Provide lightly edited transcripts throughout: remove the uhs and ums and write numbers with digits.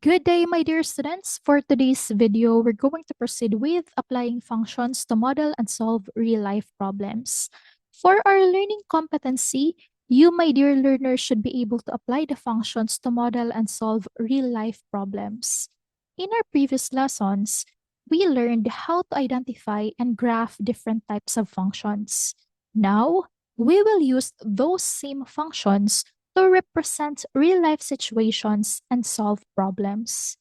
Good day, my dear students. For today's video, we're going to proceed with applying functions to model and solve real-life problems. For our learning competency, you, my dear learners, should be able to apply the functions to model and solve real-life problems. In our previous lessons, we learned how to identify and graph different types of functions. Now, we will use those same functions to represent real life situations and solve problems.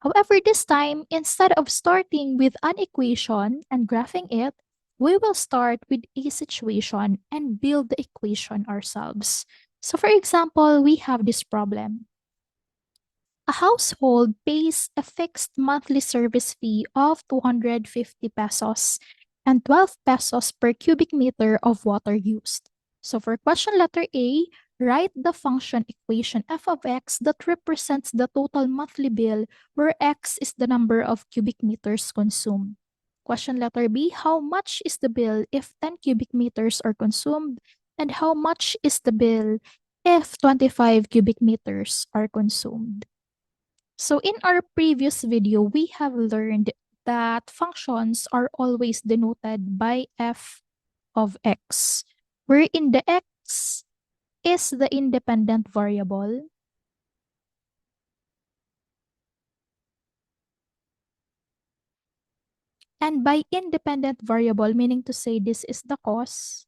However, this time, instead of starting with an equation and graphing it, we will start with a situation and build the equation ourselves. So, for example, we have this problem. A household pays a fixed monthly service fee of 250 pesos and 12 pesos per cubic meter of water used. So for question letter A, write the function equation f of x that represents the total monthly bill where x is the number of cubic meters consumed. Question letter B, how much is the bill if 10 cubic meters are consumed and how much is the bill if 25 cubic meters are consumed? So in our previous video, we have learned that functions are always denoted by f of x, wherein the x is the independent variable and by independent variable, meaning to say this is the cost,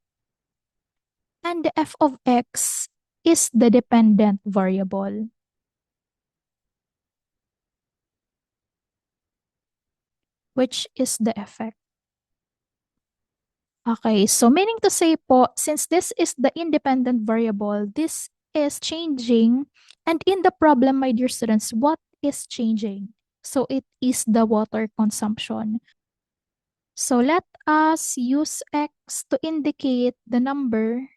and the f of x is the dependent variable, which is the effect. Okay, so meaning to say po, since this is the independent variable, this is changing. And in the problem, my dear students, what is changing? So it is the water consumption. So let us use x to indicate the number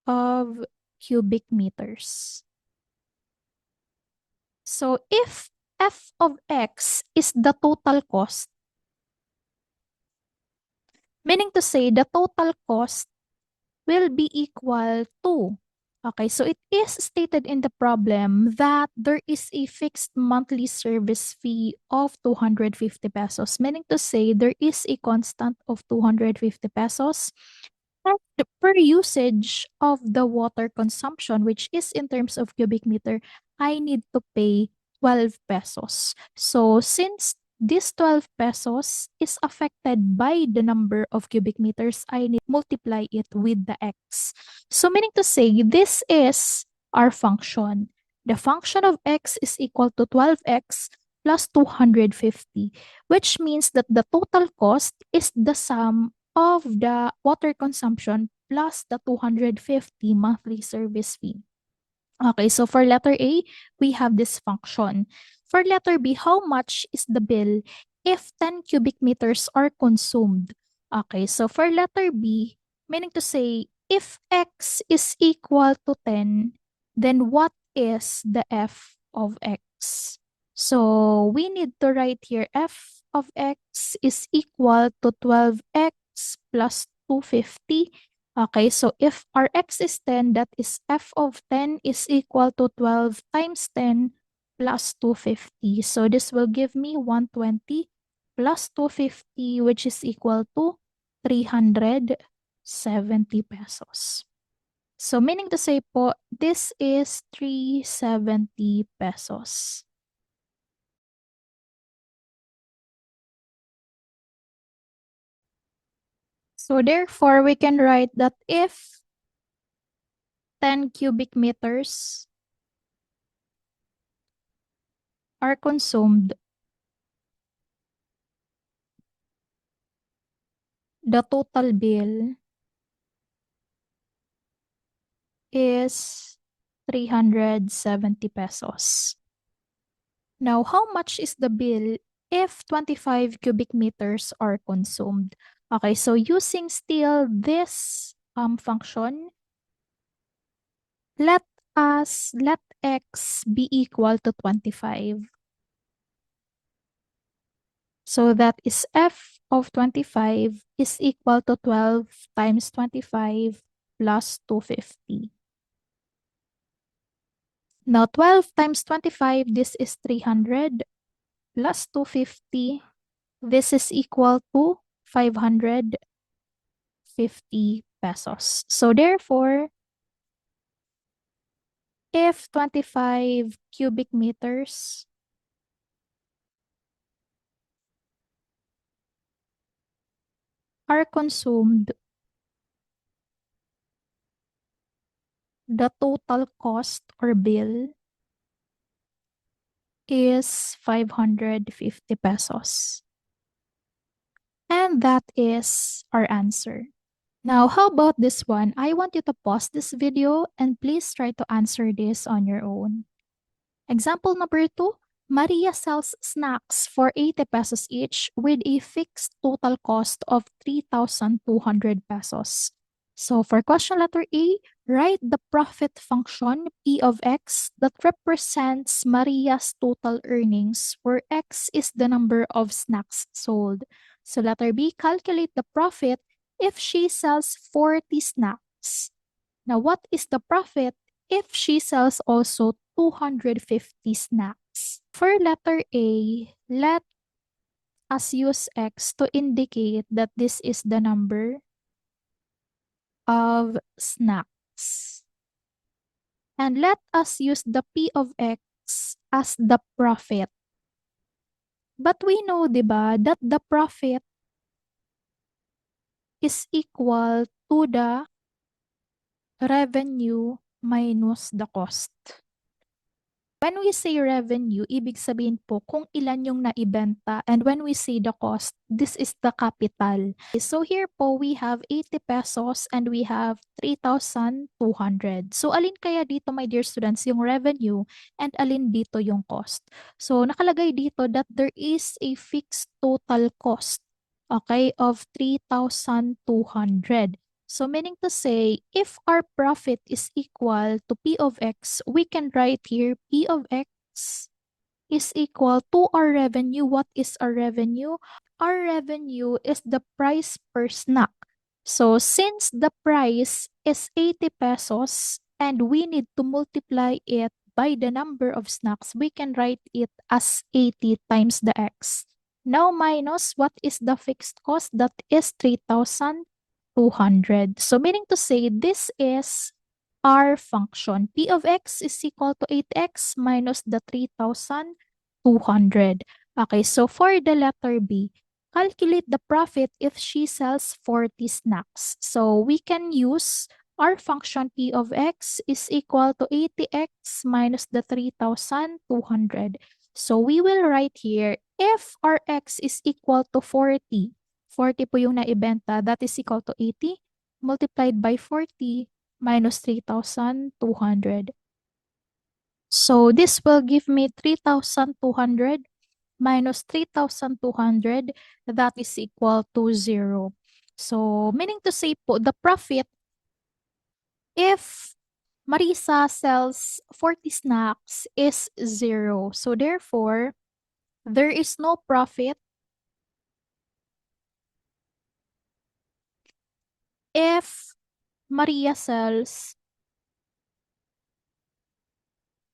of cubic meters. So if f of x is the total cost, meaning to say the total cost will be equal to. Okay, so it is stated in the problem that there is a fixed monthly service fee of 250 pesos, meaning to say there is a constant of 250 pesos. And the per usage of the water consumption, which is in terms of cubic meter, I need to pay 12 pesos. So since this 12 pesos is affected by the number of cubic meters, I need to multiply it with the x. So meaning to say, this is our function. The function of x is equal to 12x plus 250, which means that the total cost is the sum of the water consumption plus the 250 monthly service fee. Okay, so for letter A, we have this function. For letter B, how much is the bill if 10 cubic meters are consumed? Okay, so for letter B, meaning to say, if x is equal to 10, then what is the f of x? So we need to write here f of x is equal to 12x plus 250. Okay, so if our x is 10, that is f of 10 is equal to 12 times 10 plus 250. So this will give me 120 plus 250, which is equal to 370 pesos. So meaning to say po, this is 370 pesos. So therefore, we can write that if 10 cubic meters are consumed, the total bill is 370 pesos. Now, how much is the bill if 25 cubic meters are consumed? Okay, so using still this function, let x be equal to 25. So that is f of 25 is equal to 12 times 25 plus 250. Now, 12 times 25, this is 300 plus 250. This is equal to 550 pesos. So, therefore, if 25 cubic meters are consumed, the total cost or bill is 550 pesos. And that is our answer. Now, how about this one? I want you to pause this video and please try to answer this on your own. Example number 2, Maria sells snacks for 80 pesos each with a fixed total cost of 3,200 pesos. So for question letter A, write the profit function P of X that represents Maria's total earnings where X is the number of snacks sold. So letter B, calculate the profit if she sells 40 snacks. Now, what is the profit if she sells also 250 snacks? For letter A, let us use X to indicate that this is the number of snacks. And let us use the P of X as the profit. But we know, di ba, that the profit is equal to the revenue minus the cost. When we say revenue, ibig sabihin po kung ilan yung naibenta. And when we say the cost, this is the capital. So here po, we have 80 pesos and we have 3,200. So alin kaya dito, my dear students, yung revenue and alin dito yung cost? So nakalagay dito that there is a fixed total cost, okay, of 3,200. So meaning to say, if our profit is equal to P of X, we can write here P of X is equal to our revenue. What is our revenue? Our revenue is the price per snack. So since the price is 80 pesos and we need to multiply it by the number of snacks, we can write it as 80 times the X. Now minus what is the fixed cost? That is 3,200. So meaning to say this is our function. P of X is equal to 8X minus the 3,200. Okay, so for the letter B, calculate the profit if she sells 40 snacks. So we can use our function P of X is equal to 80X minus the 3,200. So we will write here if our X is equal to 40, 40 po yung naibenta, that is equal to 80 multiplied by 40 minus 3,200. So this will give me 3,200 minus 3,200, that is equal to 0. So meaning to say po, the profit, if Marisa sells 40 snacks, is 0. So therefore, there is no profit if Maria sells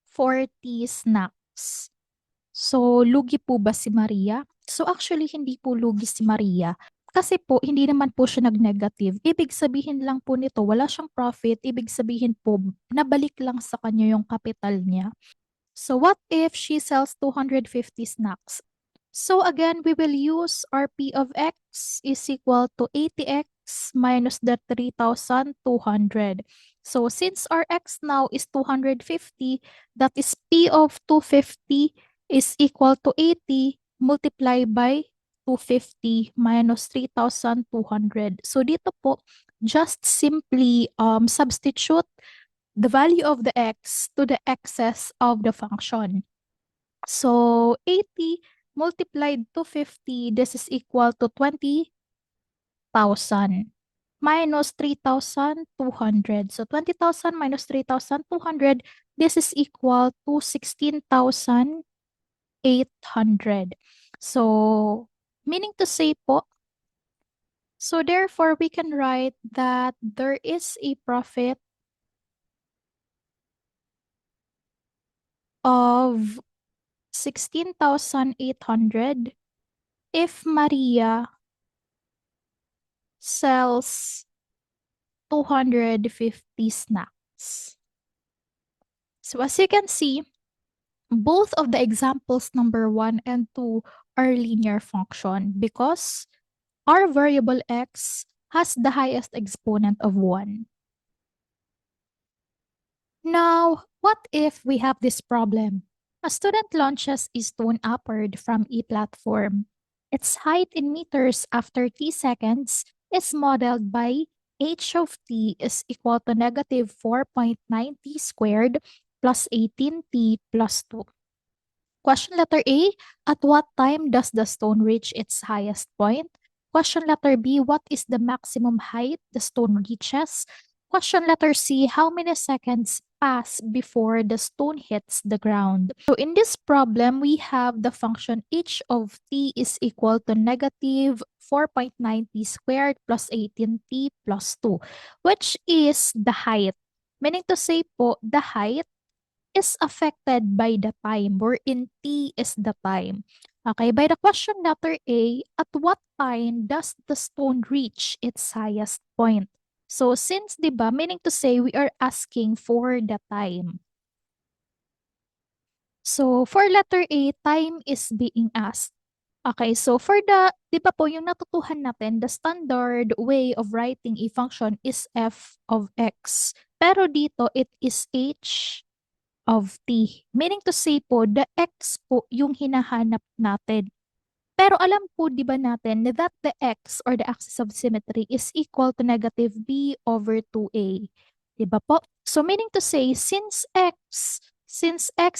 40 snacks. So, lugi po ba si Maria? So, actually, hindi po lugi si Maria. Kasi po, hindi naman po siya nag-negative. Ibig sabihin lang po nito, wala siyang profit. Ibig sabihin po, nabalik lang sa kanya yung capital niya. So, what if she sells 250 snacks? So, again, we will use our P of X is equal to 80X minus the 3,200. So, since our X now is 250, that is P of 250 is equal to 80 multiplied by 250 minus 3,200. So, dito po, just simply substitute the value of the X to the excess of the function. So, 80 multiplied to 50, this is equal to 20,000 minus 3,200. So, 20,000 minus 3,200, this is equal to 16,800. So, meaning to say po, so therefore we can write that there is a profit of 16,800 if Maria sells 250 snacks. So as you can see, both of the examples number 1 and 2 are linear function because our variable x has the highest exponent of 1. Now, what if we have this problem? A student launches a stone upward from a platform. Its height in meters after t seconds is modeled by h of t is equal to negative 4.9 t squared plus 18t plus 2. Question letter A, at what time does the stone reach its highest point? Question letter B, what is the maximum height the stone reaches? Question letter C, how many seconds pass before the stone hits the ground? So in this problem, we have the function h of t is equal to negative 4.9 t squared plus 18t plus 2, which is the height. Meaning to say po, the height is affected by the time, wherein t is the time. Okay, by the question letter A, at what time does the stone reach its highest point? So since, di ba, meaning to say we are asking for the time. So for letter A, time is being asked. Okay, so for the, di ba po, yung natutuhan natin, the standard way of writing a function is f of x. Pero dito, it is h of t. Meaning to say po, the x po yung hinahanap natin. Pero alam po, di ba natin, that the x or the axis of symmetry is equal to negative b over 2a. Di ba po? So meaning to say, since x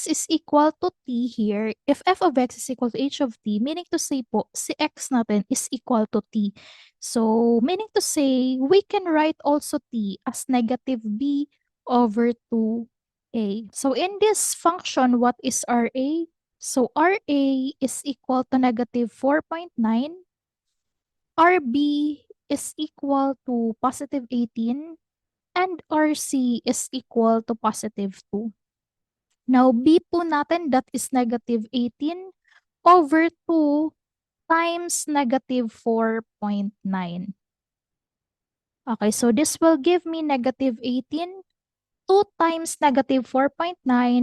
is equal to t here, if f of x is equal to h of t, meaning to say po, si x natin is equal to t. So meaning to say, we can write also t as negative b over 2a. So in this function, what is RA? So RA is equal to negative 4.9. RB is equal to positive 18. And RC is equal to positive 2. Now, B po natin, that is negative 18 over 2 times negative 4.9. Okay, so this will give me negative 18. 2 times negative 4.9,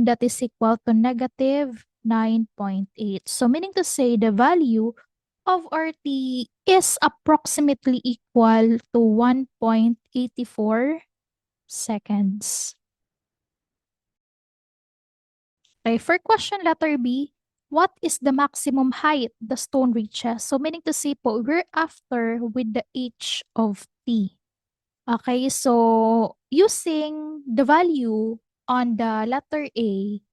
that is equal to negative 9.8. So meaning to say the value of RT is approximately equal to 1.84 seconds. Okay, for question letter B, what is the maximum height the stone reaches? So meaning to say po, we're after with the h of t. Okay, so using the value on the letter A,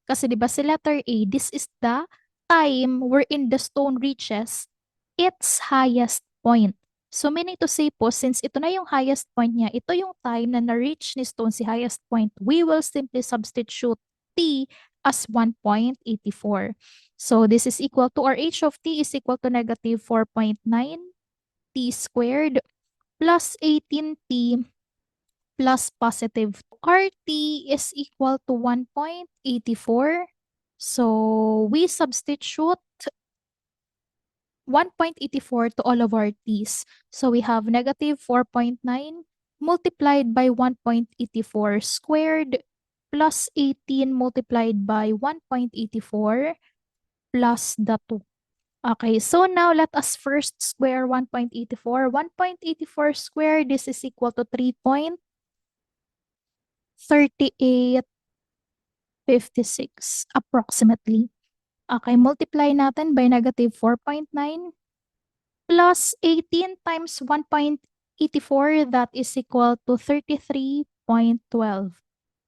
kasi di ba si letter A, this is the time wherein the stone reaches its highest point. So meaning to say po, since ito na yung highest point niya, ito yung time na na-reach ni stone si highest point, we will simply substitute t as 1.84. So this is equal to, or h of t is equal to negative 4.9 t squared plus 18t plus positive. RT is equal to 1.84. So we substitute 1.84 to all of our t's. So we have negative 4.9 multiplied by 1.84 squared plus 18 multiplied by 1.84 plus the 2. Okay, so now let us first square 1.84. 1.84 squared, this is equal to 3.3856 approximately. Okay, multiply natin by negative 4.9 plus 18 times 1.84, that is equal to 33.12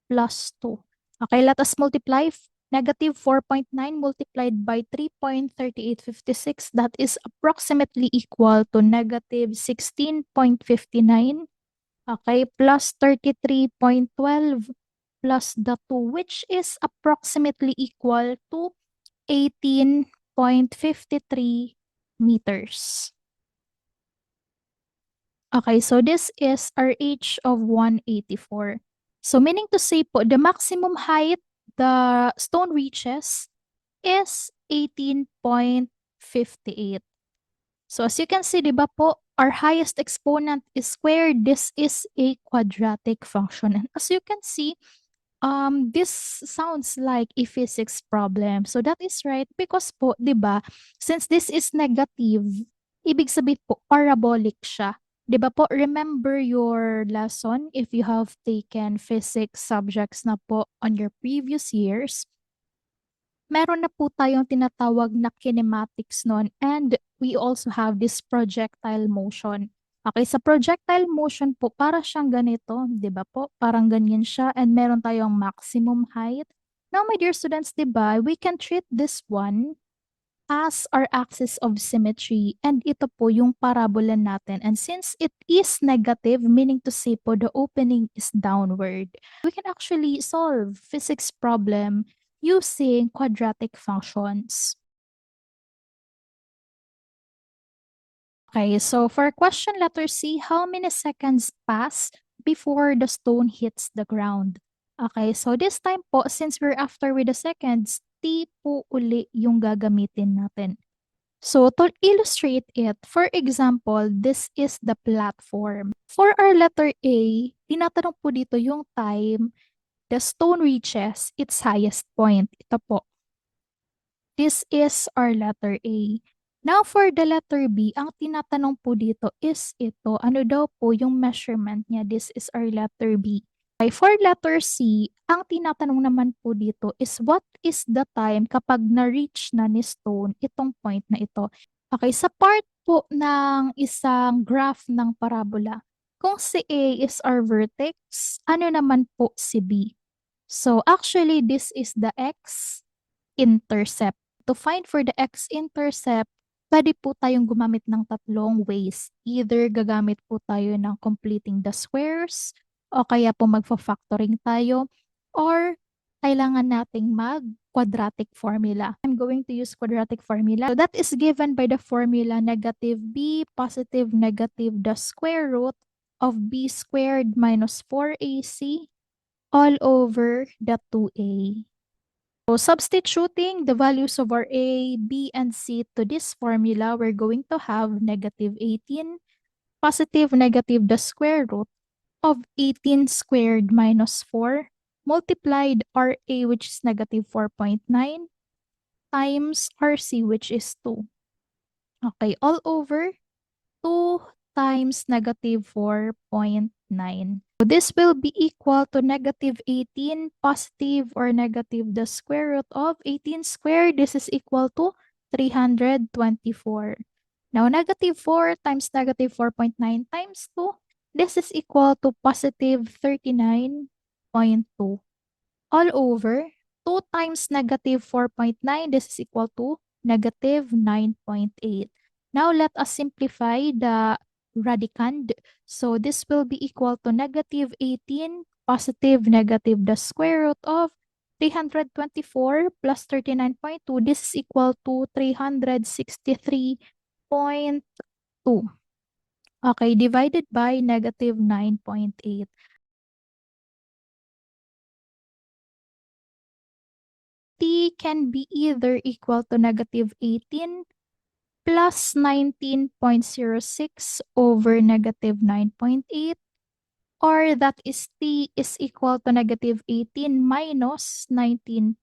plus 2. Okay, let us multiply negative 4.9 multiplied by 3.3856, that is approximately equal to negative 16.59. Okay, plus 33.12 plus the 2, which is approximately equal to 18.53 meters. Okay, so this is our h of 184. So meaning to say po, the maximum height the stone reaches is 18.58. So as you can see, di ba po, our highest exponent is squared. This is a quadratic function. And as you can see, this sounds like a physics problem. So that is right because po, 'di ba, since this is negative, ibig sabihin po parabolic siya. 'Di ba po, remember your lesson if you have taken physics subjects na po on your previous years. Meron na po tayong tinatawag na kinematics nun and we also have this projectile motion. Okay, sa projectile motion po, para siyang ganito, di ba po? Parang ganyan siya and meron tayong maximum height. Now, my dear students, di ba, we can treat this one as our axis of symmetry and ito po yung parabola natin. And since it is negative, meaning to say po the opening is downward, we can actually solve physics problem using quadratic functions. Okay, so for question letter C, how many seconds pass before the stone hits the ground? Okay, so this time po, since we're after with the seconds, T po uli yung gagamitin natin. So to illustrate it, for example, this is the platform. For our letter A, tinatanong po dito yung time the stone reaches its highest point. Ito po. This is our letter A. Now for the letter B, ang tinatanong po dito is ito. Ano daw po yung measurement niya? This is our letter B. Okay, for letter C, ang tinatanong naman po dito is what is the time kapag na-reach na ni stone itong point na ito. Okay, sa part po ng isang graph ng parabola, kung si A is our vertex, ano naman po si B? So actually, this is the x-intercept. To find for the x-intercept, pwede po tayong gumamit ng tatlong ways. Either gagamit po tayo ng completing the squares, o kaya po magfa-factoring tayo, or kailangan nating mag-quadratic formula. I'm going to use quadratic formula. So that is given by the formula negative b positive negative the square root of b squared minus 4ac all over the 2a. So substituting the values of our A, B, and C to this formula, we're going to have negative 18, positive negative the square root of 18 squared minus 4 multiplied RA, which is negative 4.9, times RC, which is 2. Okay, all over 2 times negative 4.9. So this will be equal to negative 18 positive or negative the square root of 18 squared. This is equal to 324. Now, negative 4 times negative 4.9 times 2. This is equal to positive 39.2. All over 2 times negative 4.9. This is equal to negative 9.8. Now, let us simplify the radicand. So this will be equal to negative 18 positive negative the square root of 324 plus 39.2. This is equal to 363.2. Okay, divided by negative 9.8. T can be either equal to negative 18 plus 19.06 over negative 9.8, or that is T is equal to negative 18 minus 19.06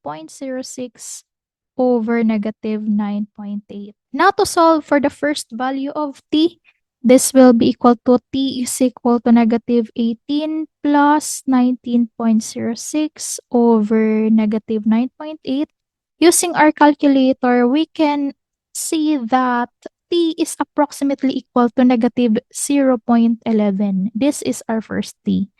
over negative 9.8. Now to solve for the first value of T, this will be equal to T is equal to negative 18 plus 19.06 over negative 9.8. Using our calculator, we can see that T is approximately equal to negative 0.11. This is our first T.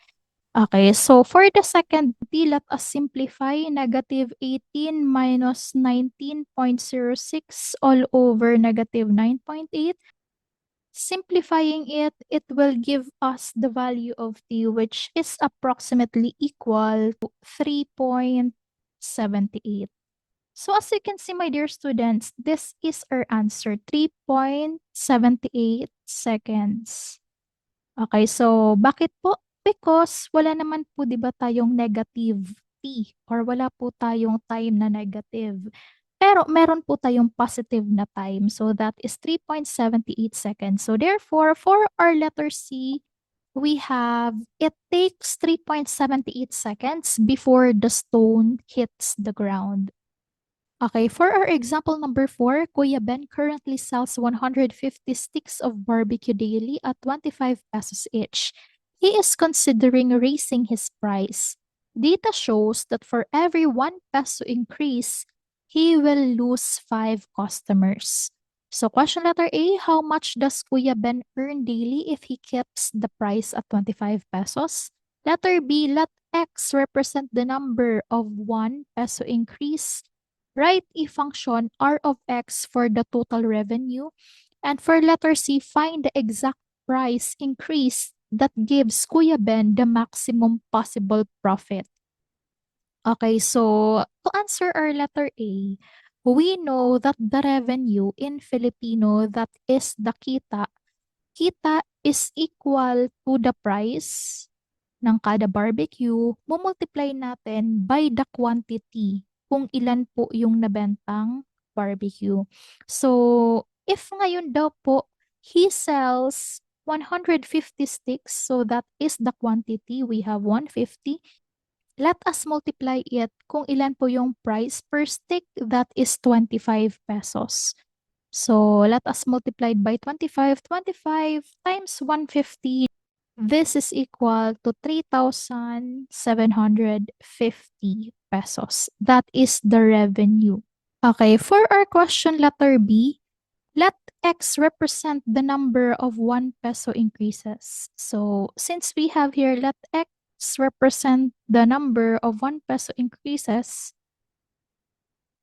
Okay, so for the second T, let us simplify negative 18 minus 19.06 all over negative 9.8. Simplifying it, it will give us the value of T, which is approximately equal to 3.78. So as you can see, my dear students, this is our answer, 3.78 seconds. Okay, so bakit po? Because wala naman po 'di ba tayong negative t or wala po tayong time na negative. Pero meron po tayong positive na time. So that is 3.78 seconds. So therefore, for our letter C, we have it takes 3.78 seconds before the stone hits the ground. Okay, for our example number 4, Kuya Ben currently sells 150 sticks of barbecue daily at 25 pesos each. He is considering raising his price. Data shows that for every 1 peso increase, he will lose 5 customers. So question letter A, how much does Kuya Ben earn daily if he keeps the price at 25 pesos? Letter B, let X represent the number of 1 peso increase. Write a function R of X for the total revenue. And for letter C, find the exact price increase that gives Kuya Ben the maximum possible profit. Okay, so to answer our letter A, we know that the revenue in Filipino, that is the kita, kita is equal to the price ng kada barbecue, mumultiply natin by the quantity kung ilan po yung nabentang barbecue. So, if ngayon daw po, he sells 150 sticks, so that is the quantity, we have 150. Let us multiply it kung ilan po yung price per stick, that is 25 pesos. So, let us multiply by 25. 25 times 150. This is equal to 3,750 pesos. That is the revenue. Okay, for our question letter B, let X represent the number of 1 peso increases. So, since we have here let X represent the number of 1 peso increases,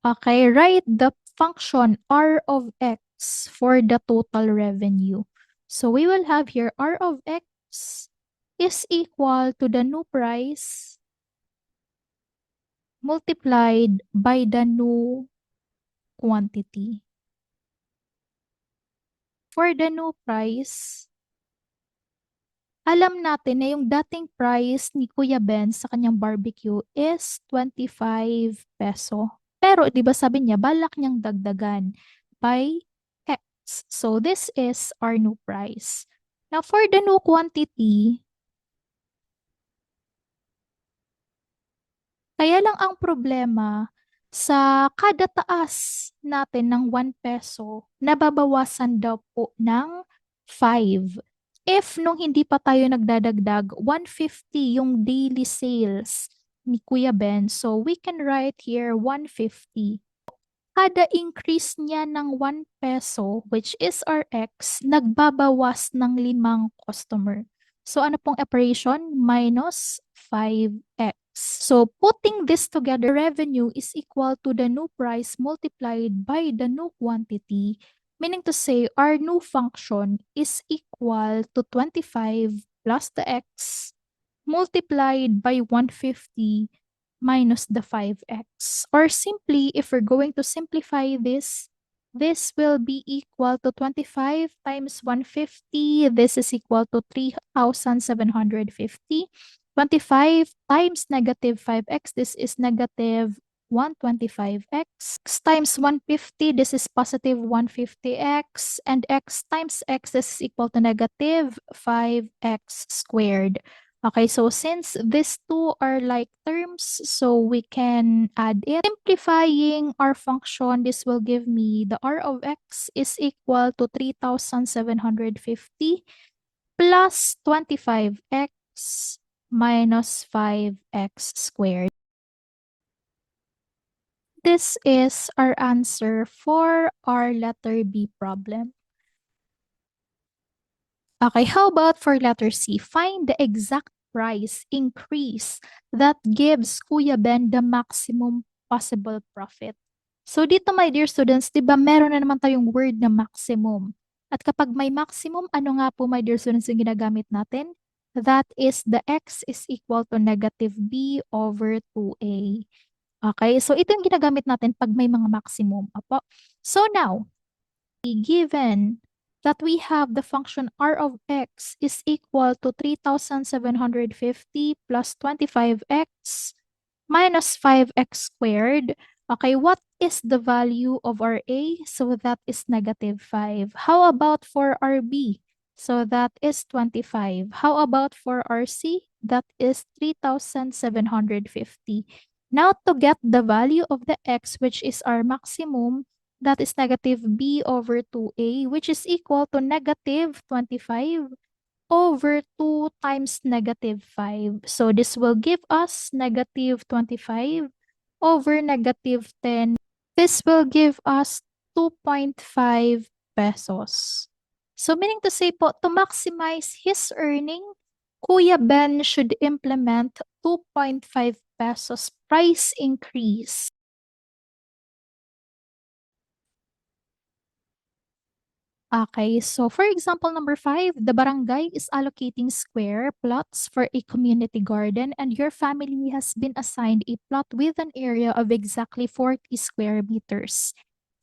okay, write the function R of X for the total revenue. So we will have here R of X is equal to the new price multiplied by the new quantity. For the new price, alam natin na yung dating price ni Kuya Ben sa kanyang barbecue is 25 peso. Pero 'di ba sabi niya balak niyang dagdagan by X. So this is our new price. Now for the new quantity, kaya lang ang problema sa kada taas natin ng 1 peso, nababawasan daw po ng 5. If nung hindi pa tayo nagdadagdag, 150 yung daily sales ni Kuya Ben. So we can write here 150. Kada increase niya ng 1 peso, which is our X, nagbabawas ng 5 customer. So ano pong operation? Minus 5X. So putting this together, revenue is equal to the new price multiplied by the new quantity, meaning to say our new function is equal to 25 plus the X multiplied by 150 minus the 5x. Or simply, if we're going to simplify this, this will be equal to 25 times 150. This is equal to 3,750. 25 times negative 5x, this is negative 125x times 150, this is positive 150x, and x times x, this is equal to negative 5x squared. Okay, so since these two are like terms, so we can add it. Simplifying our function, this will give me the R of X is equal to 3,750 plus 25x minus 5x squared. This is our answer for our letter B problem. Okay, how about for letter C? Find the exact price increase that gives Kuya Ben the maximum possible profit. So dito my dear students, 'di ba meron na naman tayong word na maximum. At kapag may maximum, ano nga po my dear students yung ginagamit natin? That is the x is equal to negative b over 2a. Okay, so ito yung ginagamit natin pag may mga maximum. Apo. So now, given that we have the function r of x is equal to 3,750 plus 25x minus 5x squared. Okay, what is the value of our A? So that is negative 5. How about for our B? So that is 25. How about for our C? That is 3,750. Now to get the value of the x, which is our maximum, that is negative b over 2a, which is equal to negative 25 over 2 times negative 5. So this will give us negative 25 over negative 10. This will give us 2.5 pesos. So meaning to say po, to maximize his earning, Kuya Ben should implement 2.5 pesos price increase. Okay, so for example number 5, the barangay is allocating square plots for a community garden and your family has been assigned a plot with an area of exactly 40 square meters.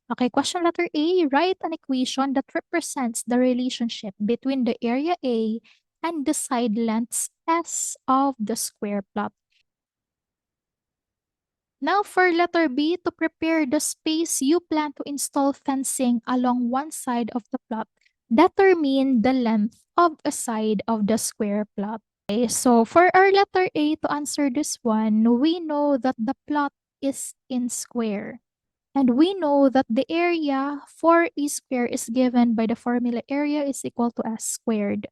Okay, question letter A, write an equation that represents the relationship between the area A and the side lengths S of the square plot. Now for letter B, to prepare the space you plan to install fencing along one side of the plot, determine the length of a side of the square plot. Okay, so for our letter A to answer this one, we know that the plot is in square. And we know that the area for a square is given by the formula area is equal to s squared.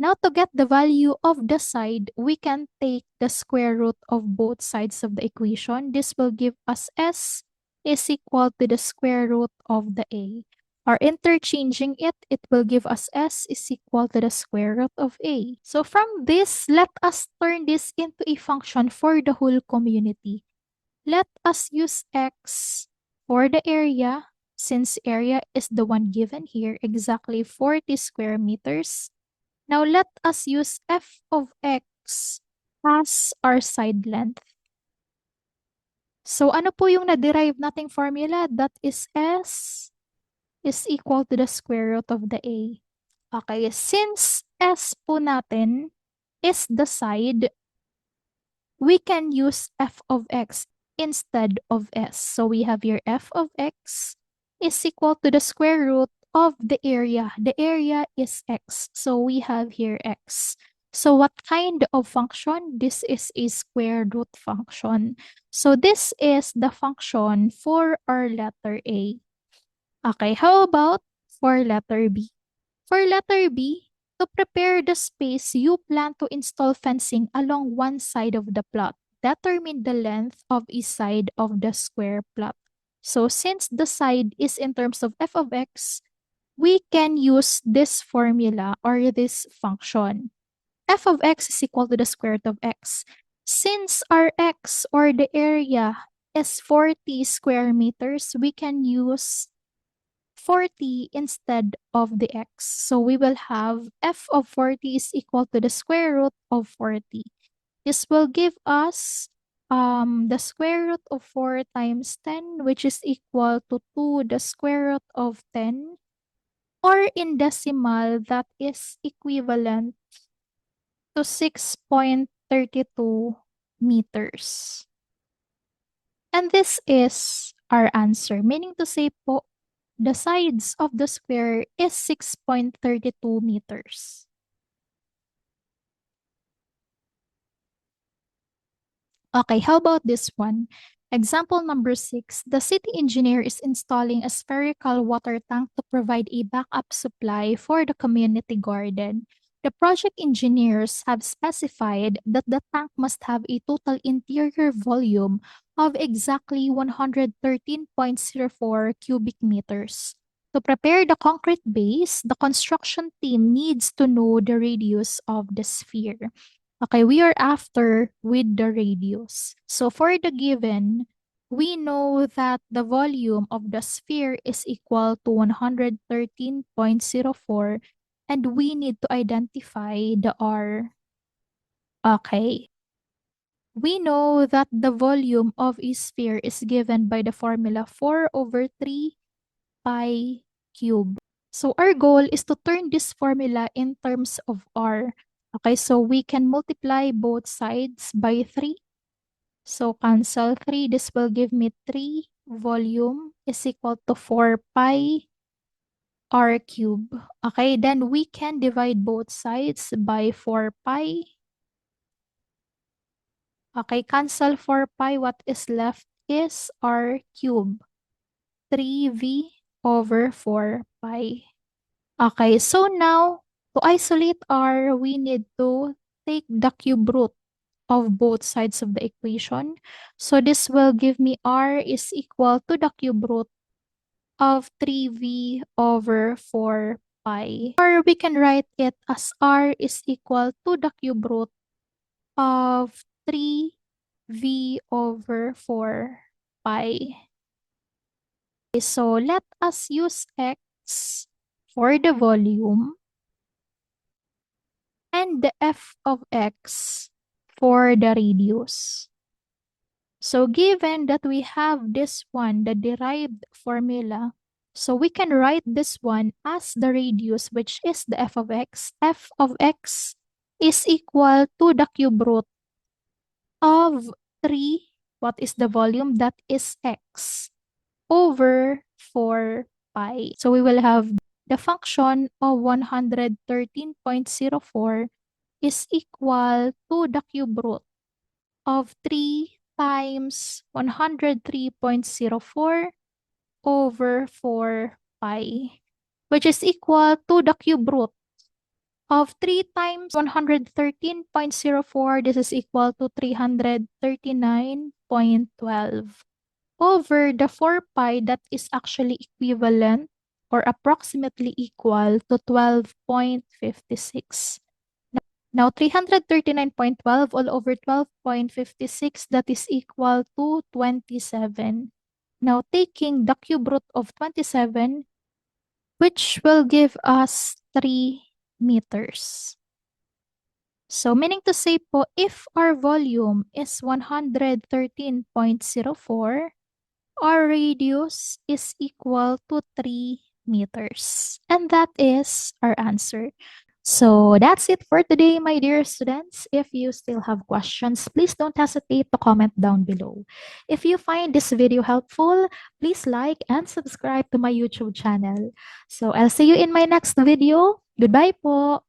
Now to get the value of the side, we can take the square root of both sides of the equation. This will give us s is equal to the square root of the a. Or interchanging it, it will give us s is equal to the square root of a. So from this, let us turn this into a function for the whole community. Let us use x for the area, since area is the one given here, exactly 40 square meters. Now let us use f of x as our side length. So ano po yung na-derive nating formula? That is s is equal to the square root of the a. Okay, since s po natin is the side, we can use f of x instead of s. So we have here f of x is equal to the square root of the area. The area is x. So we have here x. So what kind of function? This is a square root function. So this is the function for our letter A. Okay, how about for letter B? For letter B, to prepare the space, you plan to install fencing along one side of the plot. Determine the length of each side of the square plot. So since the side is in terms of f of x, we can use this formula or this function. F of x is equal to the square root of x. Since our x or the area is 40 square meters, we can use 40 instead of the x. So we will have f of 40 is equal to the square root of 40. This will give us the square root of 4 times 10, which is equal to 2 the square root of 10. Or in decimal, that is equivalent to 6.32 meters. And this is our answer, meaning to say po, the sides of the square is 6.32 meters. Okay, how about this one? Example number 6, the city engineer is installing a spherical water tank to provide a backup supply for the community garden. The project engineers have specified that the tank must have a total interior volume of exactly 113.04 cubic meters. To prepare the concrete base, the construction team needs to know the radius of the sphere. Okay, we are after with the radius. So for the given, we know that the volume of the sphere is equal to 113.04 and we need to identify the R. Okay. We know that the volume of a sphere is given by the formula 4 over 3 pi cube. So our goal is to turn this formula in terms of R. Okay, so we can multiply both sides by 3. So cancel 3. This will give me 3 volume is equal to 4 pi r cube. Okay, then we can divide both sides by 4 pi. Okay, cancel 4 pi. What is left is r cube. 3v over 4 pi. Okay, so now to isolate r, we need to take the cube root of both sides of the equation. So this will give me r is equal to the cube root of 3v over 4 pi. Or we can write it as r is equal to the cube root of 3v over 4 pi. Okay, so let us use x for the volume and the f of x for the radius. So given that we have this one, the derived formula, so we can write this one as the radius, which is the f of x. F of x is equal to the cube root of 3, what is the volume? That is x, over 4 pi. So we will have the function of 113.04 is equal to the cube root of 3 times 103.04 over 4 pi, which is equal to the cube root of 3 times 113.04. This is equal to 339.12 over the 4 pi, that is actually equivalent or approximately equal to 12.56. Now, 339.12 all over 12.56, that is equal to 27. Now, taking the cube root of 27, which will give us 3 meters. So, meaning to say po, if our volume is 113.04, our radius is equal to 3 meters. And that is our answer. So that's it for today, my dear students. If you still have questions, please don't hesitate to comment down below. If you find this video helpful, please like and subscribe to my YouTube channel. So I'll see you in my next video. Goodbye po!